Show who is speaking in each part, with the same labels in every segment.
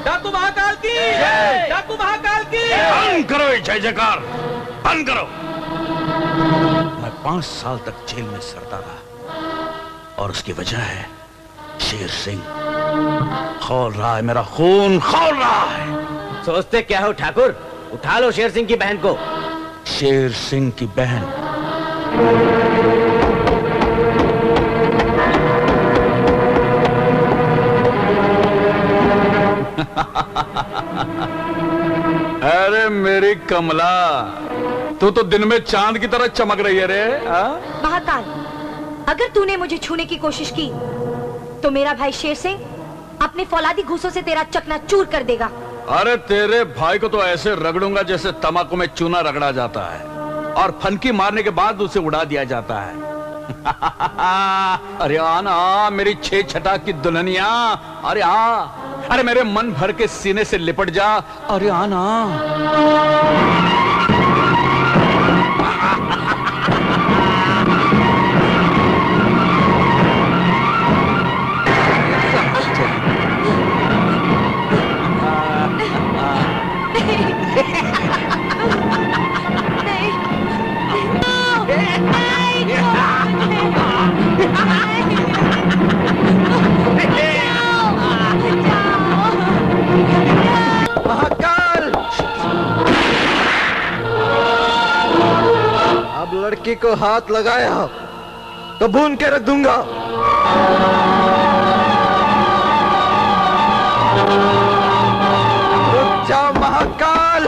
Speaker 1: डाकू महाकाल की, डाकू महाकाल की।
Speaker 2: बंद करो ये जय जयकार, बंद करो। मैं 5 साल तक जेल में सड़ता रहा और उसकी वजह है शेर सिंह। खौल रहा है, मेरा खून खौल रहा है।
Speaker 3: सोचते क्या हो ठाकुर, उठा लो शेर सिंह की बहन को।
Speaker 2: शेर सिंह की बहन?
Speaker 4: अरे मेरी कमला, तू तो दिन में चांद की तरह चमक रही है रे।
Speaker 5: महाकाल, अगर तूने मुझे छूने की कोशिश की तो मेरा भाई शेर सिंह अपने फौलादी घूसों से तेरा चकनाचूर कर देगा।
Speaker 4: अरे तेरे भाई को तो ऐसे रगड़ूंगा जैसे तम्बाकू में चूना रगड़ा जाता है और फनकी मारने के बाद उसे उड़ा दिया जाता है। अरे आना मेरी 6 छटा की दुल्हनिया, अरे आ, अरे मेरे मन भर के सीने से लिपट जा, अरे आना।
Speaker 6: महाकाल, अब लड़की को हाथ लगाया तो भून के रख दूंगा। रुक जा महाकाल।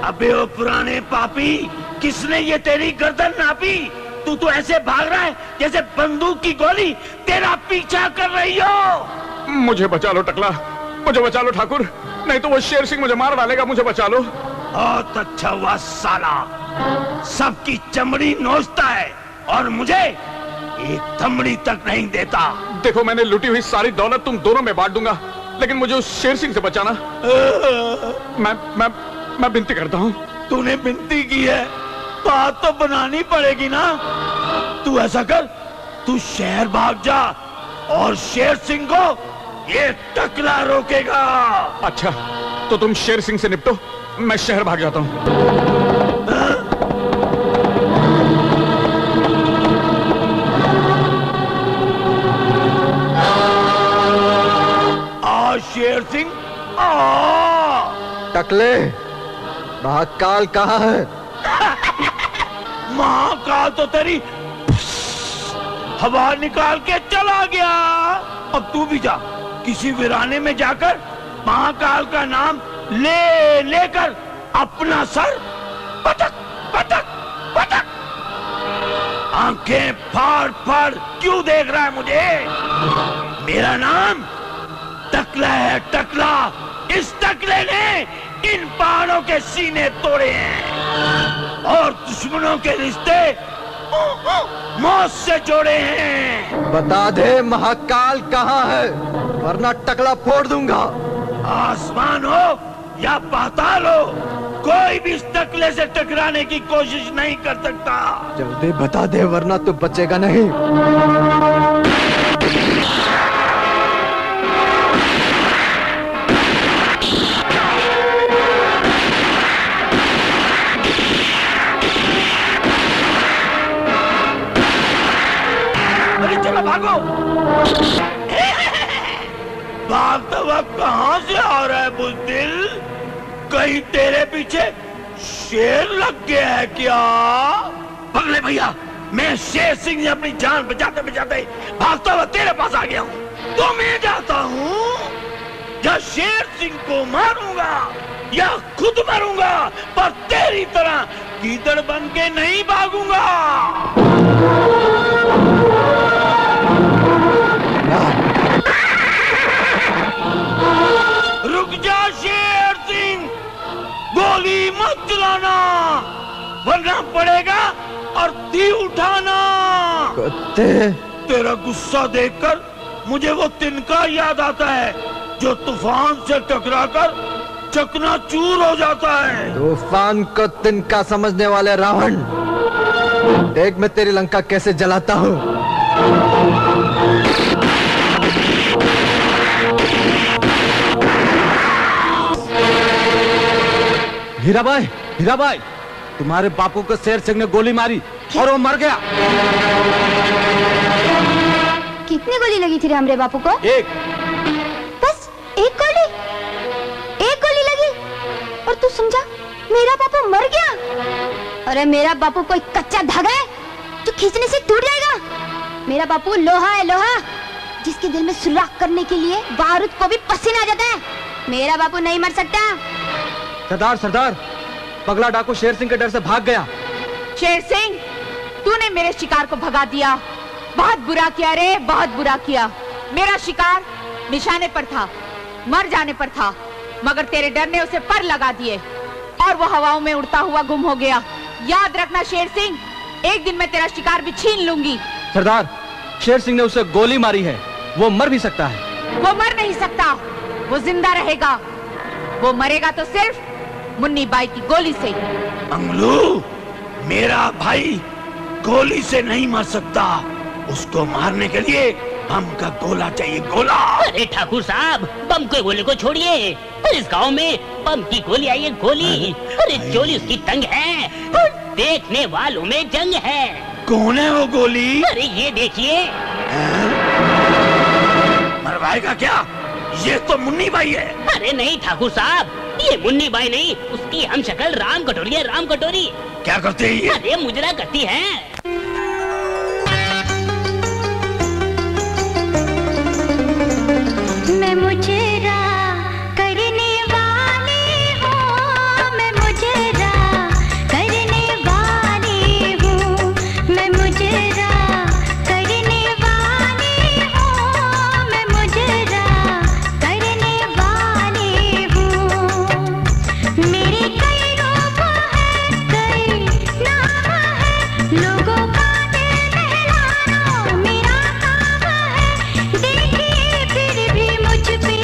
Speaker 2: अबे ओ पुराने पापी, किसने ये तेरी गर्दन नापी? तू तो ऐसे भाग रहा है जैसे बंदूक की गोली तेरा पीछा कर रही हो।
Speaker 4: मुझे बचा लो टकला, मुझे बचा लो ठाकुर, नहीं तो वो शेर सिंह मुझे मार डालेगा। मुझे बचा लो।
Speaker 2: बहुत अच्छा हुआ साला, सबकी चमड़ी नोचता है और मुझे एक थमड़ी तक नहीं देता।
Speaker 4: देखो मैंने लूटी हुई सारी दौलत तुम दोनों में बांट दूंगा, लेकिन मुझे उस शेर सिंह से बचाना। मैं विनती करता हूँ।
Speaker 2: तूने विनती की है, बात तो बनानी पड़ेगी ना। तू ऐसा कर, तू शहर भाग जा और शेर सिंह को ये टकला रोकेगा।
Speaker 4: अच्छा, तो तुम शेर सिंह से निपटो, मैं शहर भाग जाता हूँ।
Speaker 2: आ शेर सिंह आ।
Speaker 6: टकले, महाकाल कहाँ है?
Speaker 2: महाकाल तो तेरी हवा निकाल के चला गया। अब तू भी जा, किसी वीराने में जाकर महाकाल का नाम ले लेकर अपना सर पटक पटक पटक। आंखें फाड़ फाड़ क्यों देख रहा है मुझे? मेरा नाम टकला है, टकला। इस टकले ने इन पहाड़ों के सीने तोड़े हैं और दुश्मनों के रिश्ते मौत से जोड़े हैं।
Speaker 6: बता दे महाकाल कहाँ है, वरना टकला फोड़ दूंगा।
Speaker 2: आसमान हो या पाताल हो, कोई भी इस टकले से टकराने की कोशिश नहीं कर सकता।
Speaker 6: जल्दी बता दे वरना तू बचेगा नहीं।
Speaker 2: भागो। भागता वक्त कहाँ से आ रहा है बुज़दिल? कहीं तेरे पीछे शेर लग गया है क्या? पगले भैया, मैं शेर सिंह ने अपनी जान बचाते बचाते भागता हुआ तेरे पास आ गया हूँ। तो मैं जाता हूँ, या शेर सिंह को मारूंगा या खुद मरूंगा, पर तेरी तरह गीदड़ बन के नहीं भागूंगा। रुक जा शेर सिंह, गोली मत चलाना वरना पड़ेगा और तीर उठाना।
Speaker 6: कुत्ते,
Speaker 2: तेरा गुस्सा देखकर मुझे वो तिनका याद आता है जो तूफान से टकराकर चकनाचूर हो जाता है।
Speaker 6: तूफान को तिनका समझने वाले रावण, देख मैं तेरी लंका कैसे जलाता हूँ। हीराबाई, हीराबाई, तुम्हारे बापू को शेर सिंह ने गोली मारी और वो मर गया।
Speaker 7: कितनी गोली लगी थी रे हमरे बापू को?
Speaker 6: एक।
Speaker 7: बस एक गोली? एक गोली लगी और तू समझा मेरा बापू मर गया? अरे मेरा बापू कोई कच्चा धागा है जो खींचने से टूट जाएगा। मेरा बापू लोहा है, लोहा, जिसके दिल में सुराख करने के लिए बारूद को भी पसीना आ जाता है। मेरा बापू नहीं मर सकता।
Speaker 6: सरदार, सरदार, पगला डाकू शेर सिंह के डर से भाग गया।
Speaker 8: शेर सिंह, तूने मेरे शिकार को भगा दिया। बहुत बुरा किया रे, बहुत बुरा किया। मेरा शिकार निशाने पर था, मर जाने पर था, मगर तेरे डर ने उसे पर लगा दिए और वो हवाओं में उड़ता हुआ गुम हो गया। याद रखना शेर सिंह, एक दिन मैं तेरा शिकार भी छीन लूंगी।
Speaker 6: सरदार, शेर सिंह ने उसे गोली मारी है, वो मर भी सकता है।
Speaker 8: वो मर नहीं सकता, वो जिंदा रहेगा। वो मरेगा तो सिर्फ मुन्नी बाई की गोली से।
Speaker 2: मंगलू, मेरा भाई गोली से नहीं मर सकता। उसको मारने के लिए बम का गोला चाहिए, गोला।
Speaker 9: अरे ठाकुर साहब, बम के गोले को छोड़िए। इस गांव में बम की गोली आई है, गोली। अरे चोली उसकी तंग है, देखने वालों में जंग है।
Speaker 2: कौन है वो गोली?
Speaker 9: अरे ये देखिए।
Speaker 2: मरवाएगा क्या? ये तो मुन्नी बाई है।
Speaker 9: अरे नहीं ठाकुर साहब, ये मुन्नी बाई नहीं, उसकी हम शक्ल राम कटोरी है, राम कटोरी।
Speaker 2: क्या करते हैं ये?
Speaker 9: अरे मुजरा करती है।
Speaker 7: मैं मुजरा करने वाली हूँ, मैं मुजरा करने वाली हूँ, मैं मुजरा करने वाली हूँ, मैं मुजरा करने वाली हूँ। मेरे कई रूप है, कई नाम है, लोगों का दिल बहलाना मेरा काम है। देखिए फिर भी मुझ पे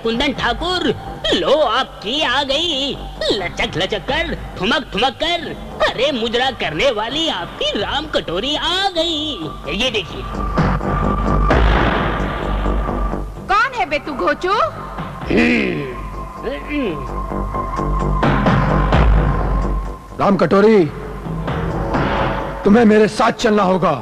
Speaker 9: कुंदन ठाकुर, लो आपकी आ गई। लचक लचक कर, ठुमक ठुमक कर, अरे मुजरा करने वाली आपकी राम कटोरी आ गई। ये देखिए।
Speaker 8: कौन है बे तू घोचू?
Speaker 6: राम कटोरी, तुम्हें मेरे साथ चलना होगा।